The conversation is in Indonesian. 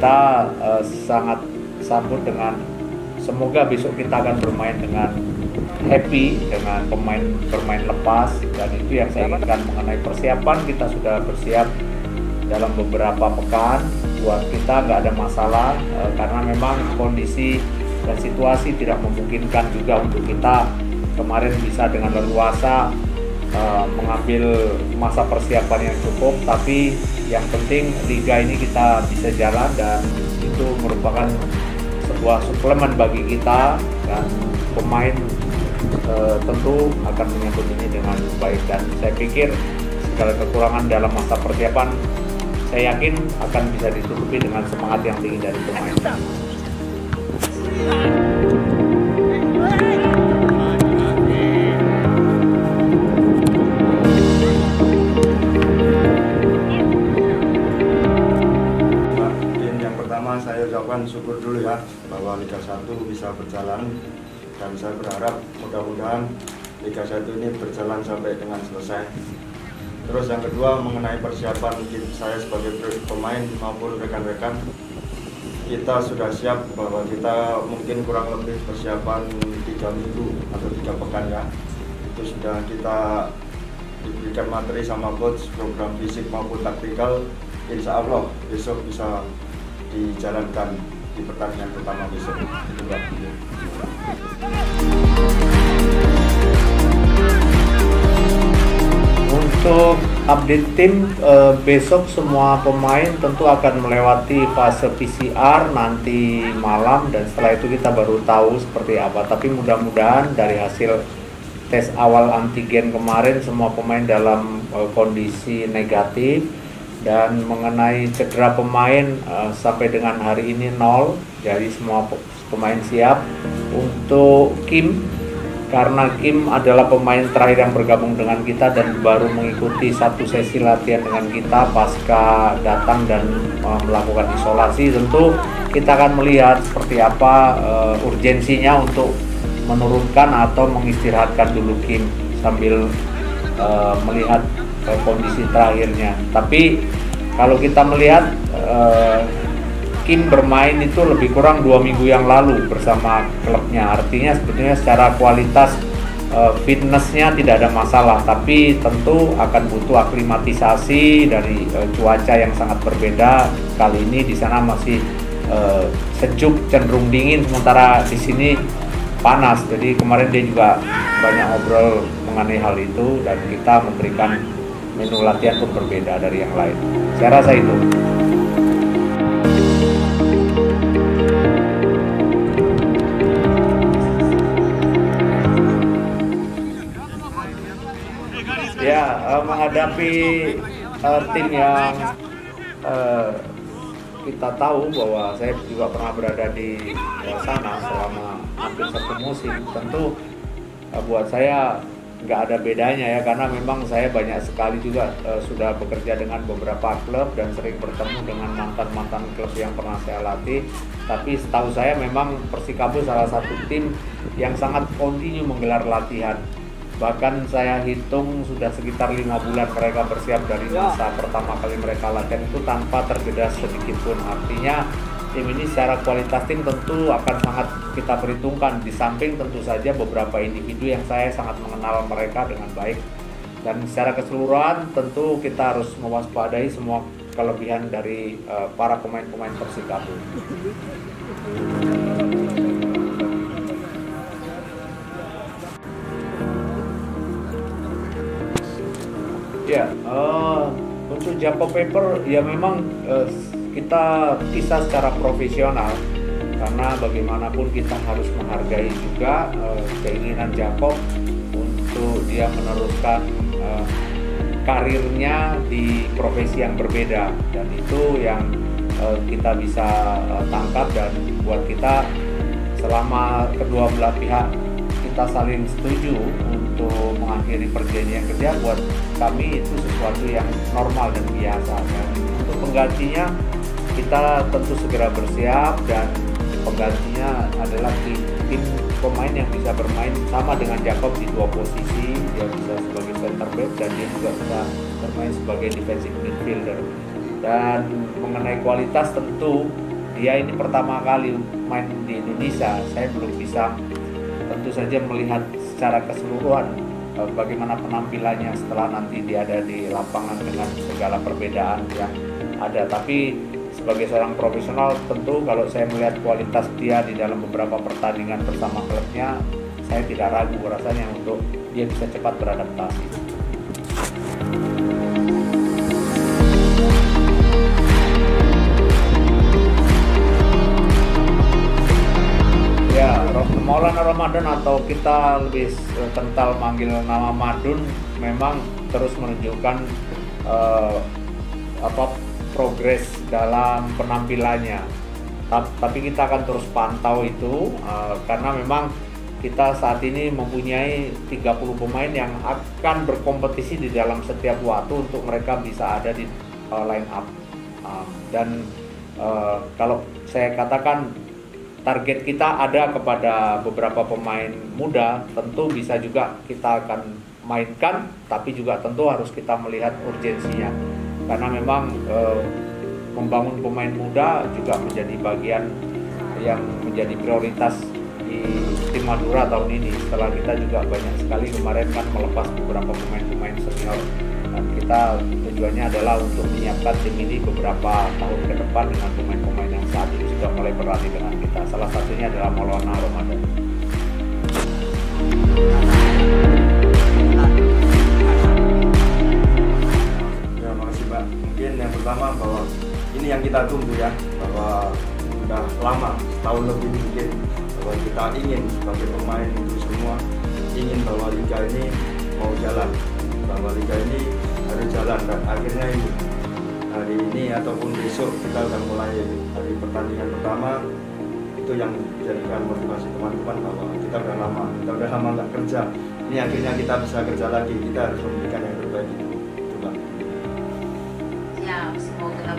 kita sangat sambut dengan semoga besok kita akan bermain dengan happy, dengan pemain bermain lepas, dan itu yang saya inginkan. Mengenai persiapan, kita sudah bersiap dalam beberapa pekan. Buat kita nggak ada masalah karena memang kondisi dan situasi tidak memungkinkan juga untuk kita kemarin bisa dengan leluasa mengambil masa persiapan yang cukup, tapi yang penting liga ini kita bisa jalan dan itu merupakan sebuah suplemen bagi kita, dan pemain tentu akan menyambut ini dengan baik, dan saya pikir segala kekurangan dalam masa persiapan saya yakin akan bisa ditutupi dengan semangat yang tinggi dari pemain. Yang pertama saya ucapkan syukur dulu ya bahwa Liga 1 bisa berjalan, dan saya berharap mudah-mudahan Liga 1 ini berjalan sampai dengan selesai. Terus yang kedua, mengenai persiapan saya sebagai pemain maupun rekan-rekan, kita sudah siap bahwa kita mungkin kurang lebih persiapan 3 minggu atau 3 pekan ya. Itu sudah kita diberikan materi sama coach, program fisik maupun taktikal. Insya Allah besok bisa dijalankan di pertandingan pertama besok. Itu Mbak. Untuk update tim, besok semua pemain tentu akan melewati fase PCR nanti malam, dan setelah itu kita baru tahu seperti apa. Tapi mudah-mudahan dari hasil tes awal antigen kemarin semua pemain dalam kondisi negatif, dan mengenai cedera pemain sampai dengan hari ini 0, jadi semua pemain siap. Untuk Kim, karena Kim adalah pemain terakhir yang bergabung dengan kita dan baru mengikuti satu sesi latihan dengan kita pasca datang dan melakukan isolasi, tentu kita akan melihat seperti apa urgensinya untuk menurunkan atau mengistirahatkan dulu Kim sambil melihat kondisi terakhirnya. Tapi kalau kita melihat Kim bermain itu lebih kurang 2 minggu yang lalu bersama klubnya, artinya sebetulnya secara kualitas fitnessnya tidak ada masalah, tapi tentu akan butuh aklimatisasi dari cuaca yang sangat berbeda. Kali ini di sana masih sejuk cenderung dingin, sementara di sini panas. Jadi kemarin dia juga banyak ngobrol mengenai hal itu, dan kita memberikan menu latihan pun berbeda dari yang lain. Saya rasa itu. Ya, menghadapi tim yang kita tahu bahwa saya juga pernah berada di sana selama hampir 1 musim, tentu buat saya nggak ada bedanya ya, karena memang saya banyak sekali juga sudah bekerja dengan beberapa klub dan sering bertemu dengan mantan-mantan klub yang pernah saya latih. Tapi setahu saya memang Persikabo salah satu tim yang sangat kontinu menggelar latihan. Bahkan saya hitung sudah sekitar 5 bulan mereka bersiap dari masa pertama kali mereka latihan itu tanpa terjeda sedikit pun. Artinya tim ini secara kualitas tim tentu akan sangat kita perhitungkan, di samping tentu saja beberapa individu yang saya sangat mengenal mereka dengan baik. Dan secara keseluruhan tentu kita harus mewaspadai semua kelebihan dari para pemain-pemain Persikabo. Ya, untuk Jakob Paper ya memang kita pisah secara profesional, karena bagaimanapun kita harus menghargai juga keinginan Jakob untuk dia meneruskan karirnya di profesi yang berbeda, dan itu yang kita bisa tangkap. Dan buat kita selama kedua belah pihak kita saling setuju untuk mengakhiri perjanjian kerja, buat kami itu sesuatu yang normal dan biasa. Dan untuk penggantinya kita tentu segera bersiap, dan penggantinya adalah tim pemain yang bisa bermain sama dengan Jakob di 2 posisi. Dia bisa sebagai center back dan dia juga bisa bermain sebagai defensive midfielder. Dan mengenai kualitas tentu dia ini pertama kali main di Indonesia, saya belum bisa tentu saja melihat secara keseluruhan bagaimana penampilannya setelah nanti dia ada di lapangan dengan segala perbedaan yang ada. Tapi sebagai seorang profesional, tentu kalau saya melihat kualitas dia di dalam beberapa pertandingan bersama klubnya, saya tidak ragu rasanya untuk dia bisa cepat beradaptasi. Ya, Maulana Ramadan atau kita lebih kental manggil nama Madun memang terus menunjukkan progres dalam penampilannya. Tapi kita akan terus pantau itu karena memang kita saat ini mempunyai 30 pemain yang akan berkompetisi di dalam setiap waktu untuk mereka bisa ada di line up. Dan kalau saya katakan target kita ada kepada beberapa pemain muda, tentu bisa juga kita akan mainkan, tapi juga tentu harus kita melihat urgensinya. Karena memang membangun pemain muda juga menjadi bagian yang menjadi prioritas di tim Madura tahun ini. Setelah kita juga banyak sekali kemarin kan melepas beberapa pemain-pemain senior, dan kita tujuannya adalah untuk menyiapkan tim ini beberapa tahun ke depan dengan pemain-pemain yang saat ini sudah mulai berlatih dengan kita. Salah satunya adalah Maulana Ramadan. Ya, makasih Pak. Mungkin yang pertama bahwa ini yang kita tunggu ya, bahwa sudah lama, tahun lebih mungkin, bahwa kita ingin sebagai pemain itu semua ingin bahwa liga ini mau jalan, bahwa liga ini harus jalan, dan akhirnya ini hari ini ataupun besok kita akan mulai hari pertandingan pertama. Itu yang menjadikan motivasi teman-teman bahwa kita udah lama nggak kerja, ini akhirnya kita bisa kerja lagi, kita harus memberikan yang terbaik itu Pak. Ya, semoga